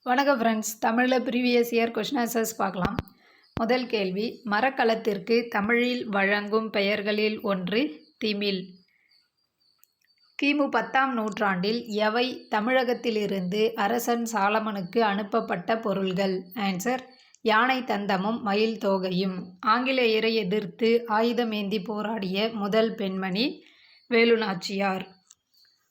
வணக்கம் ஃப்ரெண்ட்ஸ். தமிழில் previous year question answers பார்க்கலாம். முதல் கேள்வி, மரக்கலத்திற்கு தமிழில் வழங்கும் பெயர்களில் ஒன்று திமில். கிமு 10ஆம் நூற்றாண்டில் எவை தமிழகத்திலிருந்து அரசன் சாலமனுக்கு அனுப்பப்பட்ட பொருள்கள்? ஆன்சர், யானை தந்தமும் மயில் தோகையும். ஆங்கிலேயரை எதிர்த்து ஆயுதமேந்தி போராடிய முதல் பெண்மணி வேலுநாச்சியார்.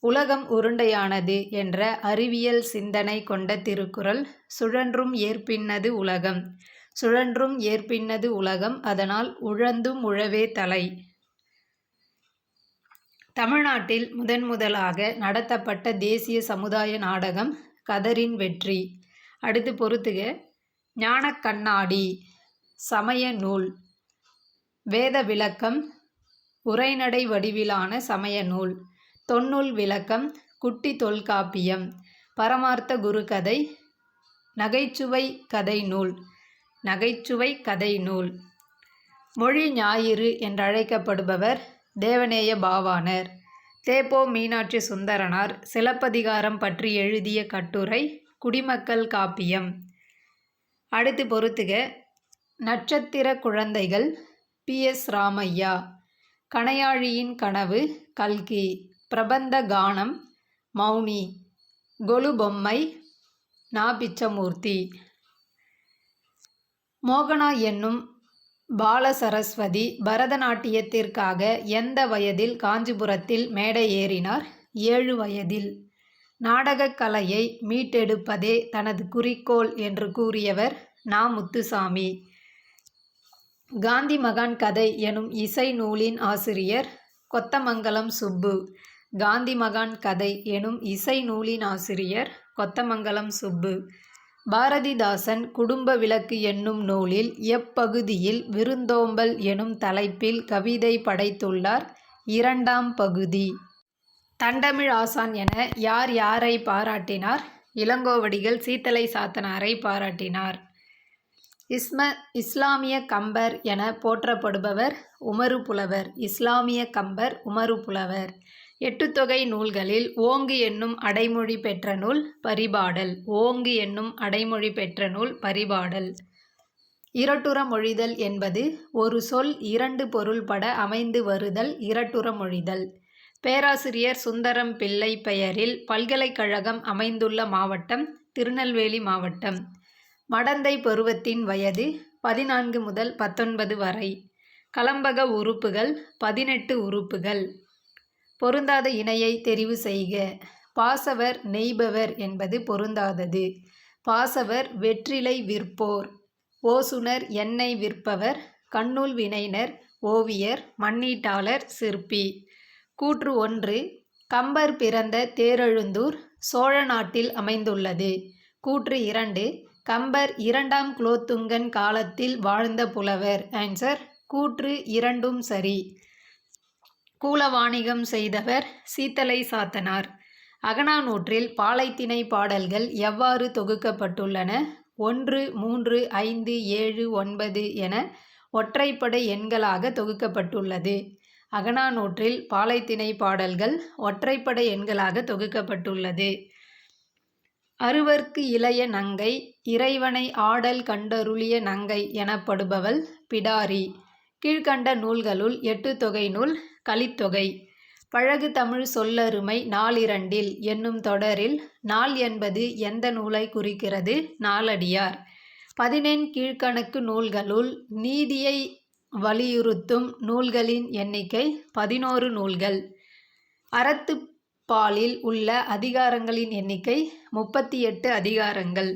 உலகம் உருண்டையானது என்ற அறிவியல் சிந்தனை கொண்ட திருக்குறள். சுழன்றும் ஏற்பின்னது உலகம். சுழன்றும் ஏற்பின்னது உலகம், அதனால் உழந்தும் உழவே தலை. தமிழ்நாட்டில் முதலாக நடத்தப்பட்ட தேசிய சமுதாய நாடகம் கதரின் வெற்றி. அடுத்து பொறுத்துக. ஞானக்கண்ணாடி சமய நூல். வேத விளக்கம் உரைநடை வடிவிலான சமய நூல். தொன்னூல் விளக்கம் குட்டி தொல்காப்பியம். பரமார்த்த குருகதை நகைச்சுவை கதை நூல். நகைச்சுவை கதை நூல். மொழி ஞாயிறு என்றழைக்கப்படுபவர் தேவநேய பாவாணர். தேப்போ மீனாட்சி சுந்தரனார் சிலப்பதிகாரம் பற்றி எழுதிய கட்டுரை குடிமக்கள் காப்பியம். அடுத்து பொறுத்துக. நட்சத்திர குழந்தைகள் PS ராமையா. கணையாழியின் கனவு கல்கி. பிரபந்த கானம் மௌனி. கொலு பொம்மை நா. பிச்சமூர்த்தி. மோகனா என்னும் பாலசரஸ்வதி பரதநாட்டியத்திற்காக எந்த வயதில் காஞ்சிபுரத்தில் மேடை ஏறினார்? 7 வயதில். நாடகக் கலையை மீட்டெடுப்பதே தனது குறிக்கோள் என்று கூறியவர் நா. முத்துசாமி. காந்தி மகான் கதை எனும் இசை நூலின் ஆசிரியர் கொத்தமங்கலம் சுப்பு. காந்தி மகான் கதை எனும் இசை நூலின் ஆசிரியர் கொத்தமங்கலம் சுப்பு. பாரதிதாசன் குடும்ப விளக்கு என்னும் நூலில் எப்பகுதியில் விருந்தோம்பல் எனும் தலைப்பில் கவிதை படைத்துள்ளார்? 2ஆம் பகுதி. தண்டமிழ் ஆசான் என யார் யாரை பாராட்டினார்? இளங்கோவடிகள் சீத்தலை சாத்தனாரை பாராட்டினார். இஸ்லாமிய கம்பர் என போற்றப்படுபவர் உமறு புலவர். இஸ்லாமிய கம்பர் உமறு புலவர். 8 தொகை நூல்களில் ஓங்கு என்னும் அடைமொழி பெற்ற நூல் பரிபாடல். ஓங்கு என்னும் அடைமொழி பெற்ற நூல் பரிபாடல். இரட்டுற மொழிதல் என்பது ஒரு சொல் 2 பொருள்பட அமைந்து வருதல் இரட்டுற மொழிதல். பேராசிரியர் சுந்தரம் பிள்ளை பெயரில் பல்கலைக்கழகம் அமைந்துள்ள மாவட்டம் திருநெல்வேலி மாவட்டம். மடந்தை பருவத்தின் வயது 14 முதல் 19 வரை. கலம்பக உறுப்புகள் 18 உறுப்புகள். பொருந்தாத இணையை தெரிவு செய்க. பாசவர் நெய்பவர் என்பது பொருந்தாதது. பாசவர் வெற்றிலை விற்போர். ஓசுனர் எண்ணெய் விற்பவர். கண்ணூல் வினைஞர் ஓவியர் மண்ணீட்டாளர் சிற்பி. கூற்று 1, கம்பர் பிறந்த தேரெழுந்தூர் சோழ நாட்டில் அமைந்துள்ளது. கூற்று 2, கம்பர் 2ஆம் குலோத்துங்கன் காலத்தில் வாழ்ந்த புலவர். ஆன்சர், கூற்று 2ம் சரி. கூல வாணிகம் செய்தவர் சீத்தலை சாத்தனார். அகநானூற்றில் பாலைத்திணை பாடல்கள் எவ்வாறு தொகுக்கப்பட்டுள்ளன? 1, 3, 5, 7, 9 என ஒற்றைப்படை எண்களாக தொகுக்கப்பட்டுள்ளது. அகநானூற்றில் பாலைத்திணை பாடல்கள் ஒற்றைப்படை எண்களாக தொகுக்கப்பட்டுள்ளது. அறுவர்க்கு இளைய நங்கை இறைவனை ஆடல் கண்டருளிய நங்கை எனப்படுபவள் பிடாரி. கீழ்கண்ட நூல்களுள் 8 தொகை நூல் கலித்தொகை. பழகு தமிழ் சொல்லருமை நாலிரண்டில் என்னும் தொடரில் நால் என்பது எந்த நூலை குறிக்கிறது? நாலடியார். 14 கீழ்கணக்கு நூல்களுள் நீதியை வலியுறுத்தும் நூல்களின் எண்ணிக்கை 11 நூல்கள். அறத்துப்பாலில் உள்ள அதிகாரங்களின் எண்ணிக்கை 38 அதிகாரங்கள்.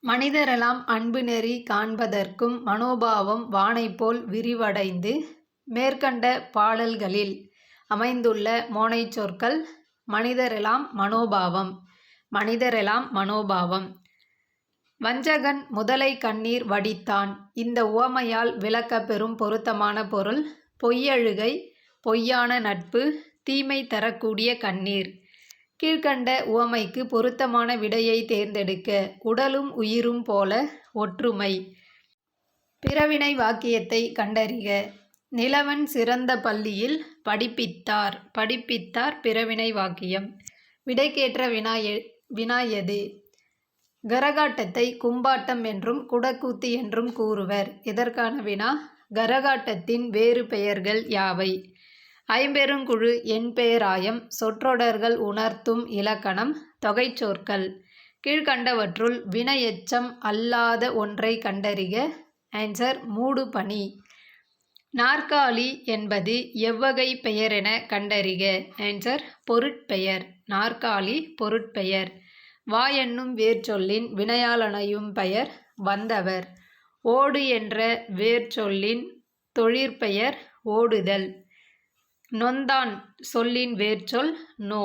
மனிதரெல்லாம் அன்பு நெறி காண்பதற்கும் மனோபாவம் வானைப்போல் விரிவடைந்து மேற்கண்ட பாடல்களில் அமைந்துள்ள மோனைச் சொற்கள் மனிதரெல்லாம் மனோபாவம். மனிதரெல்லாம் மனோபாவம். வஞ்சகன் முதலை கண்ணீர் வடித்தான். இந்த உவமையால் விளக்க பெறும் பொருத்தமான பொருள் பொய்யழுகை, பொய்யான நட்பு, தீமை தரக்கூடிய கண்ணீர். கீழ்கண்ட உவமைக்கு பொருத்தமான விடையை தேர்ந்தெடுக்க. உடலும் உயிரும் போல ஒற்றுமை. பிறவினை வாக்கியத்தை கண்டறிக. நிலவன் சிறந்த பள்ளியில் படிப்பித்தார். படிப்பித்தார் பிறவினை வாக்கியம். விடைக்கேற்ற வினா வினா எது? கரகாட்டத்தை கும்பாட்டம் என்றும் குடக்கூத்து என்றும் கூறுவர். இதற்கான வினா கரகாட்டத்தின் வேறு பெயர்கள் யாவை? ஐம்பெருங்குழு எண்பெயராயம் சொற்றொடர்கள் உணர்த்தும் இலக்கணம் தொகைச்சொற்கள். கீழ்கண்டவற்றுள் வினையெச்சம் அல்லாத ஒன்றை கண்டறிக. ஆன்சர் மூடுபனி. நாற்காலி என்பது எவ்வகை பெயர் என கண்டறிக. ஆன்சர் பொருட்பெயர். நாற்காலி பொருட்பெயர். வா என்னும் வேர்ச்சொல்லின் வினையால் அமையும் பெயர் வந்தவர். ஓடு என்ற வேர்ச்சொல்லின் தொழிற்பெயர் ஓடுதல். நொந்தான் சொல்லின் வேர்ச்சொல் நோ.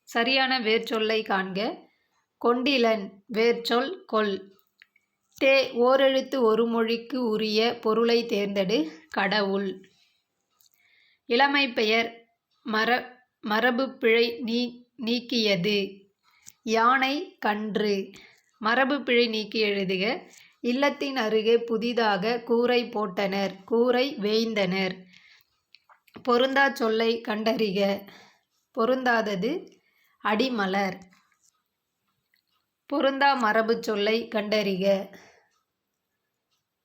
சரியான வேர்ச்சொல்லை காண்க. கொண்டிலன் வேர்ச்சொல் கொல். தே ஓரெழுத்து ஒரு மொழிக்கு உரிய பொருளை தேர்ந்தெடு. கடவுள். இளமை பெயர் மரபு பிழை நீக்கியது. யானை கன்று. மரபு பிழை நீக்கி எழுதுக. இல்லத்தின் அருகே புதிதாக கூரை போட்டனர். கூரை வேய்ந்தனர். பொருந்தா சொல்லை கண்டறிக. பொருந்தாதது அடிமலர். பொருந்தா மரபு சொல்லை கண்டறிக.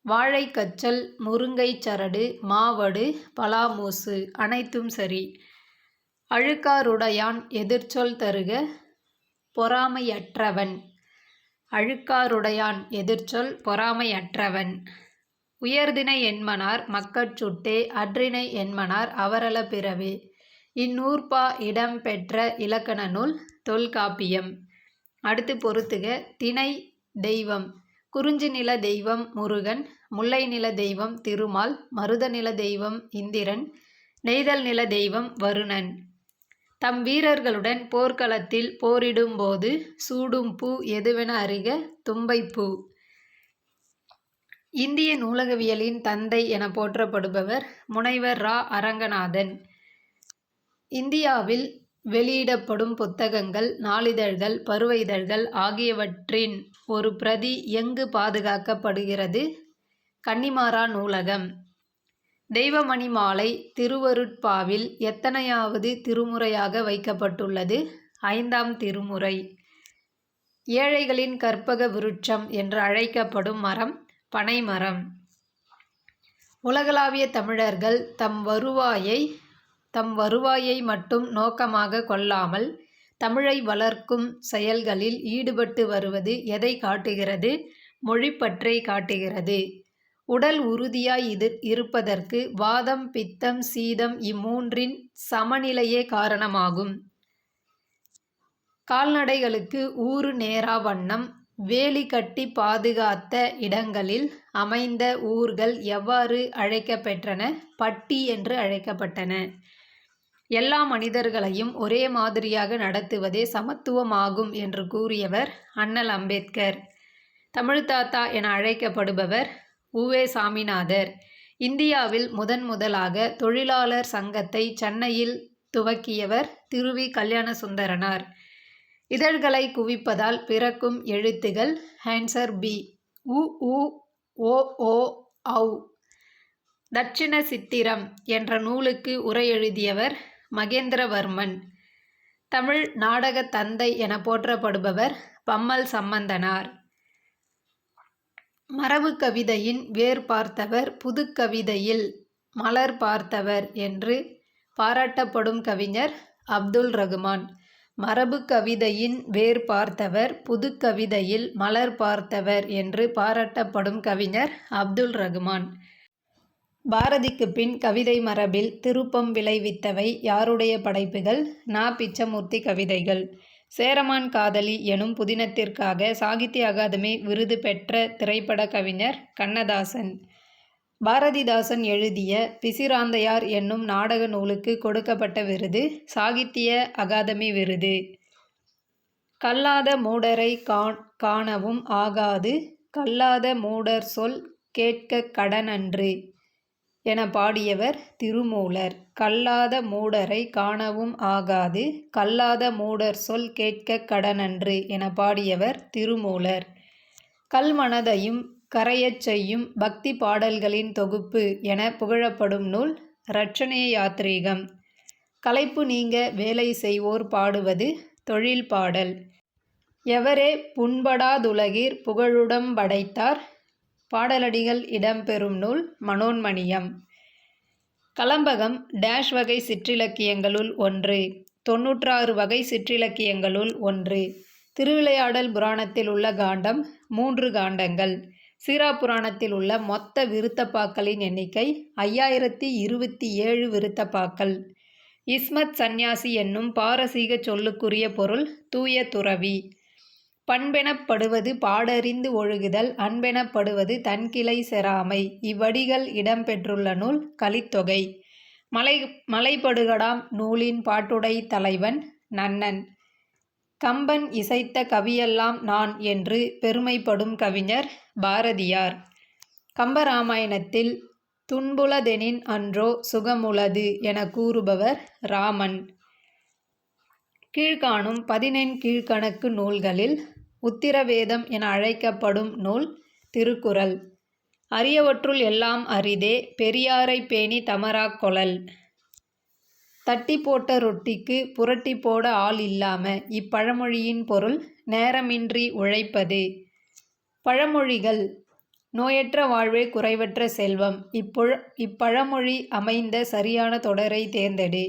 வாழைக்கச்சல் முருங்கை சரடு மாவடு பலாமூசு அனைத்தும் சரி. அழுக்காருடையான் எதிர்ச்சொல் தருக. பொறாமையற்றவன். அழுக்காருடையான் எதிர்ச்சொல் பொறாமையற்றவன். உயர்திணை என்மனார் மக்கட்சுட்டே அற்றிணை என்மனார் அவரல பிறவே. இந்நூற்பா இடம்பெற்ற இலக்கண நூல் தொல்காப்பியம். அடுத்து பொறுத்துக. திணை தெய்வம். குறிஞ்சி நில தெய்வம் முருகன். முல்லை நில தெய்வம் திருமால். மருத நில தெய்வம் இந்திரன். நெய்தல் நில தெய்வம் வருணன். தம் வீரர்களுடன் போர்க்களத்தில் போரிடும்போது சூடும் பூ எதுவென அறிக. தும்பைப்பூ. இந்திய நூலகவியலின் தந்தை என போற்றப்படுபவர் முனைவர் ரா. அரங்கநாதன். இந்தியாவில் வெளியிடப்படும் புத்தகங்கள் நாளிதழ்கள் பருவ இதழ்கள் ஆகியவற்றின் ஒரு பிரதி எங்கு பாதுகாக்கப்படுகிறது? கன்னிமாரா நூலகம். தெய்வமணி மாலை திருவருட்பாவில் எத்தனையாவது திருமுறையாக வைக்கப்பட்டுள்ளது? 5ஆம் திருமுறை. ஏழைகளின் கற்பக விருட்சம் என்று அழைக்கப்படும் மரம் பனைமரம். உலகளாவிய தமிழர்கள் தம் வருவாயை மட்டும் நோக்கமாக கொள்ளாமல் தமிழை வளர்க்கும் செயல்களில் ஈடுபட்டு வருவது எதை காட்டுகிறது? மொழிப்பற்றை காட்டுகிறது. உடல் உறுதியாய் இருப்பதற்கு வாதம் பித்தம் சீதம் இம்மூன்றின் சமநிலையே காரணமாகும். கால்நடைகளுக்கு ஊறு நேரா வண்ணம் வேலி கட்டி பாதுகாத்த இடங்களில் அமைந்த ஊர்கள் எவ்வாறு அழைக்கப்பெற்றன? பட்டி என்று அழைக்கப்பட்டன. எல்லா மனிதர்களையும் ஒரே மாதிரியாக நடத்துவதே சமத்துவமாகும் என்று கூறியவர் அண்ணல் அம்பேத்கர். தமிழ்த்தாத்தா என அழைக்கப்படுபவர் உ.வே. சாமிநாதர். இந்தியாவில் முதலாக தொழிலாளர் சங்கத்தை சென்னையில் துவக்கியவர் திரு.வி. கல்யாணசுந்தரனார். இதழ்களை குவிப்பதால் பிறக்கும் எழுத்துகள். Answer B. உ உ ஓ ஓ ஔ. தட்சிண சித்திரம் என்ற நூலுக்கு உரை எழுதியவர் மகேந்திரவர்மன். தமிழ் நாடக தந்தை என போற்றப்படுபவர் பம்மல் சம்பந்தனார். மரபு கவிதையின் வேர் பார்த்தவர் புதுக்கவிதையில் மலர் பார்த்தவர் என்று பாராட்டப்படும் கவிஞர் அப்துல் ரகுமான். மரபு கவிதையின் வேர் பார்த்தவர் புதுக்கவிதையில் மலர் பார்த்தவர் என்று பாராட்டப்படும் கவிஞர் அப்துல் ரகுமான். பாரதிக்கு பின் கவிதை மரபில் திருப்பம் விளைவித்தவை யாருடைய படைப்புகள்? நா. பிச்சமூர்த்தி கவிதைகள். சேரமான் காதலி எனும் புதினத்திற்காக சாகித்ய அகாதமி விருது பெற்ற திரைப்பட கவிஞர் கண்ணதாசன். பாரதிதாசன் எழுதிய பிசிராந்தையார் என்னும் நாடக நூலுக்கு கொடுக்கப்பட்ட விருது சாகித்ய அகாதமி விருது. கல்லாத மூடரை காணவும் ஆகாது கல்லாத மூடர் சொல் கேட்கக் கடனன்று என பாடியவர் திருமூலர். கல்லாத மூடரை காணவும் ஆகாது கல்லாத மூடர் சொல் கேட்கக் கடனன்று என பாடியவர் திருமூலர். கல்மனதையும் கரையச் செய்யும் பக்தி பாடல்களின் தொகுப்பு என புகழப்படும் நூல் இரட்சணீய யாத்ரீகம். களைப்பு நீங்க வேலை செய்வோர் பாடுவது தொழில் பாடல். எவரே புண்படாதுலகிற் புகழுடம் படைத்தார். பாடலடிகள் இடம்பெறும் நூல் மனோன்மணியம். கலம்பகம் டேஷ் வகை சிற்றிலக்கியங்களுள் ஒன்று. 96 வகை சிற்றிலக்கியங்களுள் ஒன்று. திருவிளையாடல் புராணத்தில் உள்ள காண்டம் 3 காண்டங்கள். சீராப்புராணத்தில் உள்ள மொத்த விருத்தப்பாக்களின் எண்ணிக்கை 5027 விருத்தப்பாக்கள். இஸ்மத் சந்நியாசி என்னும் பாரசீக சொல்லுக்குரிய பொருள் தூய துறவி. பண்பெனப்படுவது பாடறிந்து ஒழுகுதல், அன்பெனப்படுவது தன்கிளை செராமை. இவ்வடிகள் இடம்பெற்றுள்ள நூல் கலித்தொகை. மலைபடுகடாம் நூலின் பாட்டுடை தலைவன் நன்னன். கம்பன் இசைத்த கவியெல்லாம் நான் என்று பெருமைப்படும் கவிஞர் பாரதியார். கம்பராமாயணத்தில் துன்புளதெனின் அன்றோ சுகமுளது என கூறுபவர் ராமன். கீழ்காணும் 14 கீழ்கணக்கு நூல்களில் உத்திரவேதம் என அழைக்கப்படும் நூல் திருக்குறள். அரியவற்றுள் எல்லாம் அரிதே பெரியாரை பேணி தமராக் கொளல். தட்டி போட்ட ரொட்டிக்கு புரட்டி போட ஆள் இல்லாம. இப்பழமொழியின் பொருள் நேரமின்றி உழைப்பது. பழமொழிகள். நோயற்ற வாழ்வே குறைவற்ற செல்வம். இப்பழமொழி அமைந்த சரியான தொடரை தேர்ந்தெடு.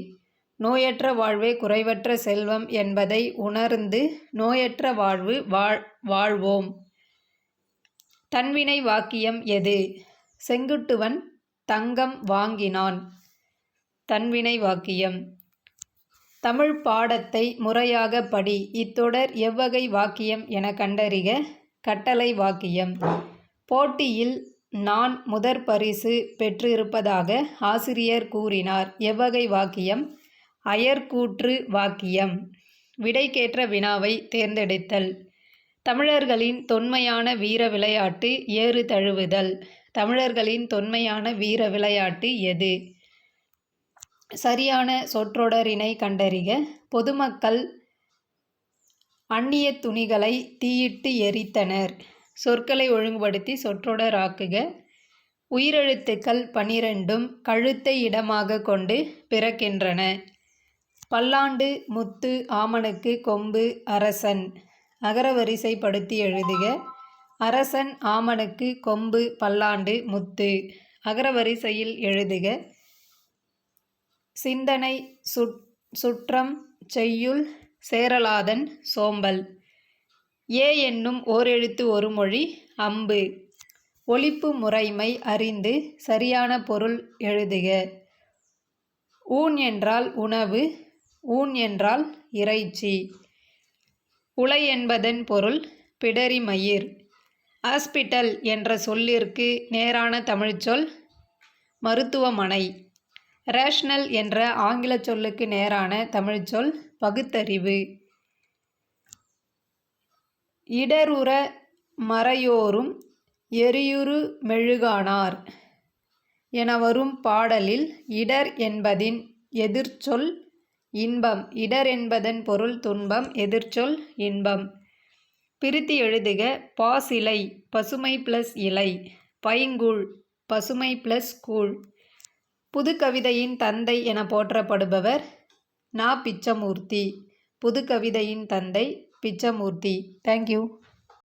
நோயற்ற வாழ்வே குறைவற்ற செல்வம் என்பதை உணர்ந்து நோயற்ற வாழ்வு வாழ்வோம். தன்வினை வாக்கியம் எது? செங்குட்டுவன் தங்கம் வாங்கினான். தன்வினை வாக்கியம். தமிழ் பாடத்தை முறையாக படி. இத்தொடர் எவ்வகை வாக்கியம் என கண்டறிக. கட்டளை வாக்கியம். போட்டியில் நான் முதற் பரிசு பெற்றிருப்பதாக ஆசிரியர் கூறினார். எவ்வகை வாக்கியம்? அயர்கூற்று வாக்கியம். விடைக்கேற்ற வினாவை தேர்ந்தெடுத்தல். தமிழர்களின் தொன்மையான வீர விளையாட்டு ஏறு தழுவுதல். தமிழர்களின் தொன்மையான வீர விளையாட்டு எது? சரியான சொற்றொடரினை கண்டறிக. பொதுமக்கள் அந்நிய துணிகளை தீயிட்டு எரித்தனர். சொற்களை ஒழுங்குபடுத்தி சொற்றொடர் ஆக்குக. உயிரெழுத்துக்கள் 12ம் கழுத்தை இடமாக கொண்டு பிறக்கின்றன. பல்லாண்டு முத்து ஆமணக்கு கொம்பு அரசன். அகரவரிசைப்படுத்தி எழுதுக. அரசன் ஆமணக்கு கொம்பு பல்லாண்டு முத்து. அகரவரிசையில் எழுதுக. சிந்தனை சுற்றம் செய்யுள் சேரலாதன் சோம்பல். ஏ என்னும் ஓரெழுத்து ஒரு மொழி அம்பு. ஒலிப்பு முறைமை அறிந்து சரியான பொருள் எழுதுக. ஊன் என்றால் உணவு. ஊன் என்றால் இறைச்சி. உலை என்பதன் பொருள் பிடரி மயிர். ஹாஸ்பிட்டல் என்ற சொல்லிற்கு நேரான தமிழ்ச்சொல் மருத்துவமனை. ரேஷனல் என்ற ஆங்கில சொல்லுக்கு நேரான தமிழ்ச்சொல் பகுத்தறிவு. இடருற மறையோரும் எரியுறு மெழுகானார் என வரும் பாடலில் இடர் என்பதின் எதிர்ச்சொல் இன்பம். இடர் என்பதன் பொருள் துன்பம். எதிர்ச்சொல் இன்பம். பிரித்து எழுதுக. பாசிலை பசுமை ப்ளஸ் இலை. பைங்கூழ் பசுமை ப்ளஸ் கூழ். புதுக்கவிதையின் தந்தை என போற்றப்படுபவர் நா. பிச்சமூர்த்தி. புதுக்கவிதையின் தந்தை பிச்சமூர்த்தி. தேங்க்யூ.